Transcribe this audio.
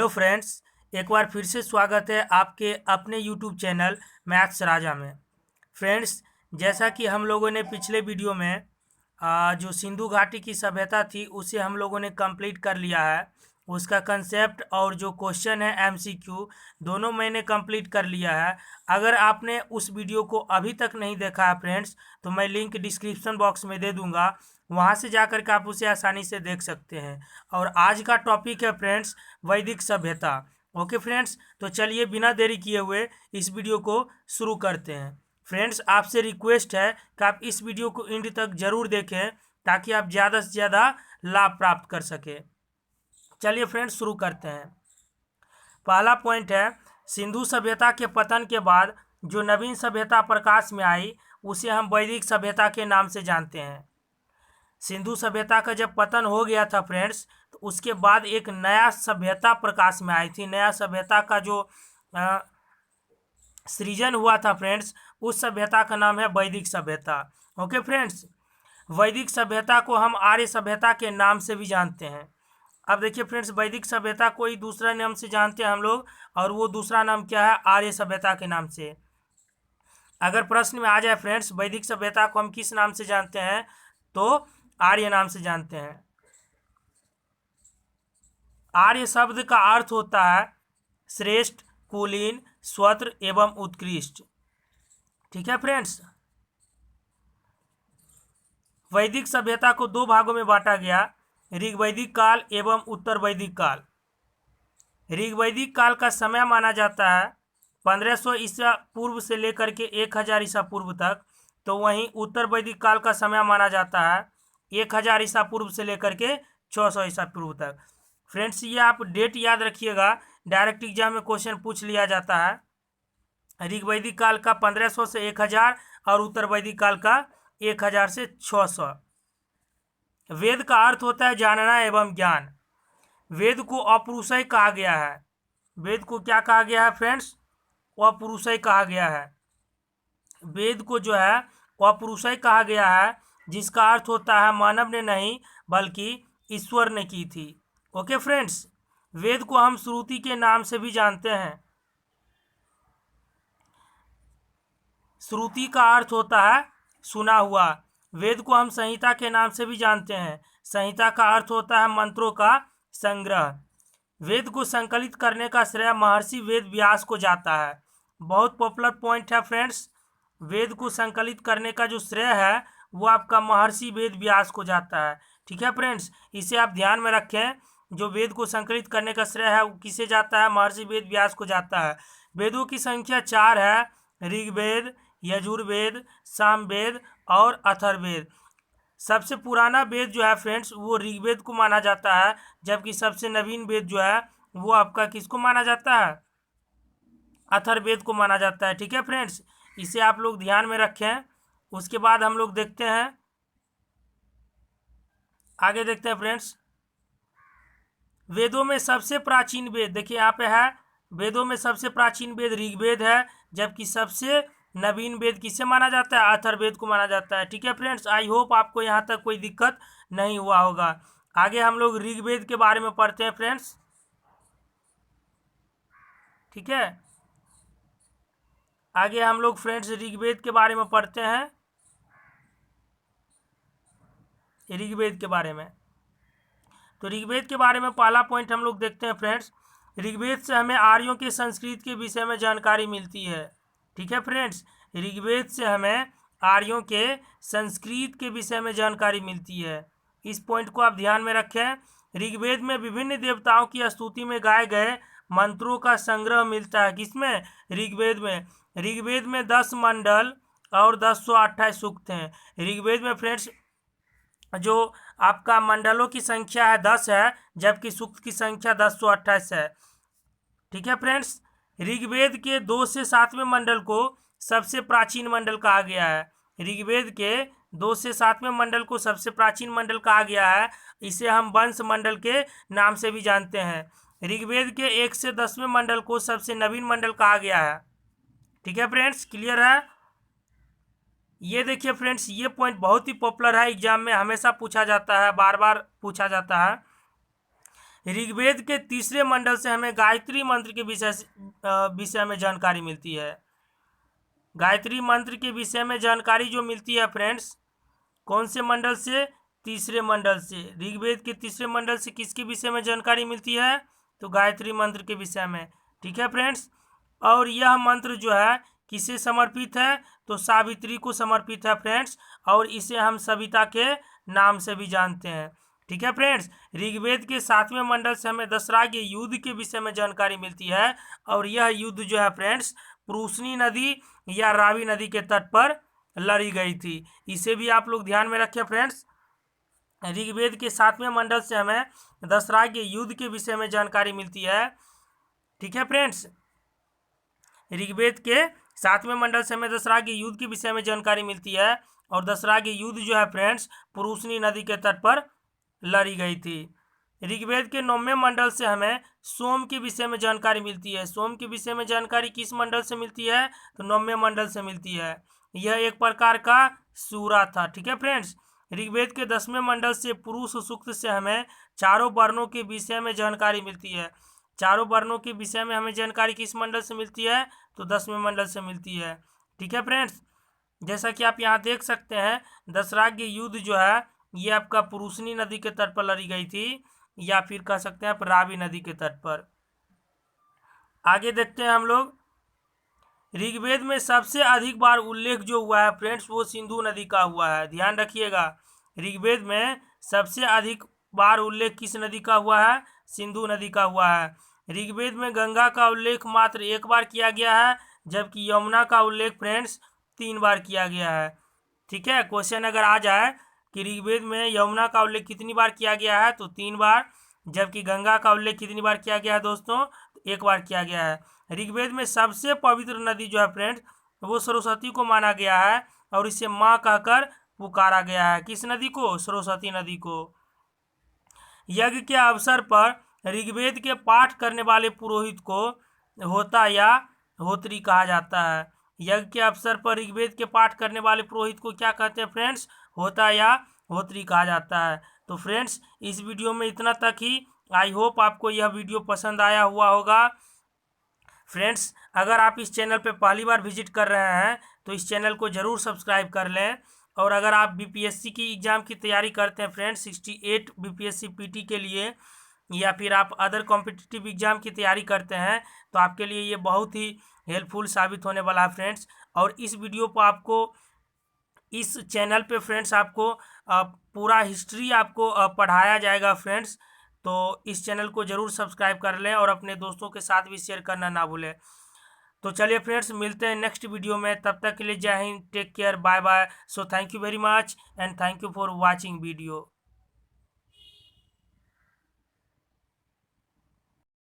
Friends, एक बार फिर से स्वागत है आपके अपने यूट्यूब चैनल मैथ्स राजा में। फ्रेंड्स, जैसा कि हम लोगों ने पिछले वीडियो में जो सिंधु घाटी की सभ्यता थी उसे हम लोगों ने कंप्लीट कर लिया है। उसका कंसेप्ट और जो क्वेश्चन है एमसीक्यू दोनों मैंने कंप्लीट कर लिया है। अगर आपने उस वीडियो को अभी तक नहीं देखा है फ्रेंड्स, तो मैं लिंक डिस्क्रिप्शन बॉक्स में दे दूंगा, वहां से जाकर के आप उसे आसानी से देख सकते हैं। और आज का टॉपिक है फ्रेंड्स वैदिक सभ्यता। ओके फ्रेंड्स, तो चलिए बिना देरी किए हुए इस वीडियो को शुरू करते हैं। फ्रेंड्स, आपसे रिक्वेस्ट है कि आप इस वीडियो को एंड तक जरूर देखें ताकि आप ज़्यादा से ज़्यादा लाभ प्राप्त कर सके। चलिए फ्रेंड्स शुरू करते हैं। पहला पॉइंट है, सिंधु सभ्यता के पतन के बाद जो नवीन सभ्यता प्रकाश में आई उसे हम वैदिक सभ्यता के नाम से जानते हैं। सिंधु सभ्यता का जब पतन हो गया था फ्रेंड्स, तो उसके बाद एक नया सभ्यता प्रकाश में आई थी। नया सभ्यता का जो सृजन हुआ था फ्रेंड्स, उस सभ्यता का नाम है वैदिक सभ्यता। ओके फ्रेंड्स, वैदिक सभ्यता को हम आर्य सभ्यता के नाम से भी जानते हैं। अब देखिए फ्रेंड्स, वैदिक सभ्यता को ही दूसरा नाम से जानते हैं हम लोग, और वो दूसरा नाम क्या है? आर्य सभ्यता के नाम से। अगर प्रश्न में आ जाए फ्रेंड्स वैदिक सभ्यता को हम किस नाम से जानते हैं, तो आर्य नाम से जानते हैं। आर्य शब्द का अर्थ होता है श्रेष्ठ, कुलीन, स्वत्र एवं उत्कृष्ट। ठीक है फ्रेंड्स, वैदिक सभ्यता को दो भागों में बांटा गया, ऋग्वैदिक काल एवं उत्तर वैदिक काल। ऋग्वैदिक काल का समय माना जाता है 1500 ईसा पूर्व से लेकर के 1000 ईसा पूर्व तक। तो वहीं उत्तर वैदिक काल का समय माना जाता है 1000 ईसा पूर्व से लेकर के 600 ईसा पूर्व तक। फ्रेंड्स, ये आप डेट याद रखिएगा, डायरेक्ट एग्जाम में क्वेश्चन पूछ लिया जाता है। ऋग्वैदिक काल का 1500 से 1000 और उत्तर वैदिक काल का 1000 से 600। वेद का अर्थ होता है जानना एवं ज्ञान। वेद को अपौरुषेय कहा गया है। वेद को क्या कहा गया है फ्रेंड्स? अपौरुषेय कहा गया है। वेद को जो है अपौरुषेय कहा गया है, जिसका अर्थ होता है मानव ने नहीं बल्कि ईश्वर ने की थी। ओके फ्रेंड्स, वेद को हम श्रुति के नाम से भी जानते हैं। श्रुति का अर्थ होता है सुना हुआ। वेद को हम संहिता के नाम से भी जानते हैं। संहिता का अर्थ होता है मंत्रों का संग्रह। वेद को संकलित करने का श्रेय महर्षि वेद व्यास को जाता है। बहुत पॉपुलर पॉइंट है फ्रेंड्स, वेद को संकलित करने का जो श्रेय है वो आपका महर्षि वेद व्यास को जाता है। ठीक है फ्रेंड्स, इसे आप ध्यान में रखें। जो वेद को संकलित करने का श्रेय है वो किसे जाता है? महर्षि वेद व्यास को जाता है। वेदों की संख्या 4 है, ऋग्वेद, यजुर्वेद, सामवेद और अथर्ववेद। सबसे पुराना वेद जो है फ्रेंड्स वो ऋग्वेद को माना जाता है, जबकि सबसे नवीन वेद जो है वो आपका किसको माना जाता है? अथर्ववेद को माना जाता है। ठीक है फ्रेंड्स, इसे आप लोग ध्यान में रखें। उसके बाद हम लोग देखते हैं, आगे देखते हैं फ्रेंड्स। वेदों में सबसे प्राचीन वेद देखिए यहाँ पे है, वेदों में सबसे प्राचीन वेद ऋग्वेद है, जबकि सबसे नवीन वेद किसे माना जाता है? अथर्ववेद को माना जाता है। ठीक है फ्रेंड्स, आई होप आपको यहाँ तक कोई दिक्कत नहीं हुआ होगा। आगे हम लोग ऋग्वेद के बारे में पढ़ते हैं फ्रेंड्स। ठीक है, आगे हम लोग फ्रेंड्स ऋग्वेद के बारे में पढ़ते हैं। ऋग्वेद के बारे में, तो ऋग्वेद के बारे में पहला पॉइंट हम लोग देखते हैं फ्रेंड्स। ऋग्वेद से हमें आर्यों के संस्कृत के विषय में जानकारी मिलती है। ठीक है फ्रेंड्स, ऋग्वेद से हमें आर्यों के संस्कृत के विषय में जानकारी मिलती है। इस पॉइंट को आप ध्यान में रखें। ऋग्वेद में विभिन्न देवताओं की स्तुति में गाए गए मंत्रों का संग्रह मिलता है। किसमें? ऋग्वेद में। ऋग्वेद में 10 मंडल और 1028 सूक्त हैं। ऋग्वेद में फ्रेंड्स जो आपका मंडलों की संख्या है 10 है, जबकि सूक्त की संख्या 1028 है। ठीक है फ्रेंड्स, ऋग्वेद के 2 से 7वें मंडल को सबसे प्राचीन मंडल कहा गया है। ऋग्वेद के 2 से 7वें मंडल को सबसे प्राचीन मंडल कहा गया है। इसे हम वंश मंडल के नाम से भी जानते हैं। ऋग्वेद के 1 से 10वें मंडल को सबसे नवीन मंडल कहा गया है। ठीक है फ्रेंड्स, क्लियर है? ये देखिए फ्रेंड्स, ये पॉइंट बहुत ही पॉपुलर है, एग्जाम में हमेशा पूछा जाता है, बार बार पूछा जाता है। ऋग्वेद के तीसरे मंडल से हमें गायत्री मंत्र के विषय में जानकारी मिलती है। गायत्री मंत्र के विषय में जानकारी जो मिलती है फ्रेंड्स, कौन से मंडल से? तीसरे मंडल से। ऋग्वेद के तीसरे मंडल से किसके विषय में जानकारी मिलती है? तो गायत्री मंत्र के विषय में। ठीक है फ्रेंड्स, और यह मंत्र जो है किसे समर्पित है? तो सावित्री को समर्पित है फ्रेंड्स, और इसे हम सविता के नाम से भी जानते हैं। ठीक है फ्रेंड्स, ऋग्वेद के 7वें मंडल से हमें दशराग्य युद्ध के विषय में जानकारी मिलती है, और यह युद्ध जो है फ्रेंड्स पुरुषनी नदी या रावी नदी के तट पर लड़ी गई थी। इसे भी आप लोग ध्यान में रखें फ्रेंड्स। ऋग्वेद के 7वें मंडल से हमें दशराग्य युद्ध के विषय में जानकारी मिलती है। ठीक है फ्रेंड्स, ऋग्वेद के 7वें मंडल से हमें दशराग्य युद्ध के विषय में जानकारी मिलती है, और दशराग्य युद्ध जो है फ्रेंड्स पुरुषनी नदी के तट पर लड़ी गई थी। ऋग्वेद के 9वें मंडल से हमें सोम के विषय में जानकारी मिलती है। सोम के विषय में जानकारी किस मंडल से मिलती है? तो 9वें मंडल से मिलती है। यह एक प्रकार का सूरा था। ठीक है फ्रेंड्स, ऋग्वेद के 10वें मंडल से पुरुष सूक्त से हमें चारों वर्णों के विषय में जानकारी मिलती है। चारों वर्णों के विषय में हमें जानकारी किस मंडल से मिलती है? तो 10वें मंडल से मिलती है। ठीक है फ्रेंड्स, जैसा कि आप यहाँ देख सकते हैं, दशराग्य युद्ध जो है ये आपका पुरुषनी नदी के तट पर लड़ी गई थी, या फिर कह सकते हैं आप रावी नदी के तट पर। आगे देखते हैं हम लोग। ऋग्वेद में सबसे अधिक बार उल्लेख जो हुआ है फ्रेंड्स वो सिंधु नदी का हुआ है। ध्यान रखिएगा, ऋग्वेद में सबसे अधिक बार उल्लेख किस नदी का हुआ है? सिंधु नदी का हुआ है। ऋग्वेद में गंगा का उल्लेख मात्र एक बार किया गया है, जबकि यमुना का उल्लेख फ्रेंड्स 3 बार किया गया है। ठीक है, क्वेश्चन अगर आ जाए कि ऋग्वेद में यमुना का उल्लेख कितनी बार किया गया है? तो 3 बार, जबकि गंगा का उल्लेख कितनी बार किया गया है दोस्तों? तो 1 बार किया गया है। ऋग्वेद में सबसे पवित्र नदी जो है फ्रेंड्स वो सरस्वती को माना गया है, और इसे माँ कहकर पुकारा गया है। किस नदी को? सरस्वती नदी को। यज्ञ के अवसर पर ऋग्वेद के पाठ करने वाले पुरोहित को होता या होत्री कहा जाता है। यज्ञ के अवसर पर ऋग्वेद के पाठ करने वाले पुरोहित को क्या कहते हैं फ्रेंड्स? होता या होत्री कहा जाता है। तो फ्रेंड्स इस वीडियो में इतना तक ही। आई होप आपको यह वीडियो पसंद आया हुआ होगा। फ्रेंड्स अगर आप इस चैनल पे पहली बार विजिट कर रहे हैं तो इस चैनल को ज़रूर सब्सक्राइब कर लें, और अगर आप बीपीएससी की एग्ज़ाम की तैयारी करते हैं फ्रेंड्स 68 बीपीएससी पीटी के लिए, या फिर आप अदर कॉम्पिटिटिव एग्ज़ाम की तैयारी करते हैं, तो आपके लिए ये बहुत ही हेल्पफुल साबित होने वाला है फ्रेंड्स। और इस वीडियो को आपको इस चैनल पे फ्रेंड्स आपको पूरा हिस्ट्री आपको पढ़ाया जाएगा फ्रेंड्स। तो इस चैनल को ज़रूर सब्सक्राइब कर लें और अपने दोस्तों के साथ भी शेयर करना ना भूलें। तो चलिए फ्रेंड्स मिलते हैं नेक्स्ट वीडियो में, तब तक के लिए Jai Hind, take care, bye bye. So thank you very much and thank you for watching video.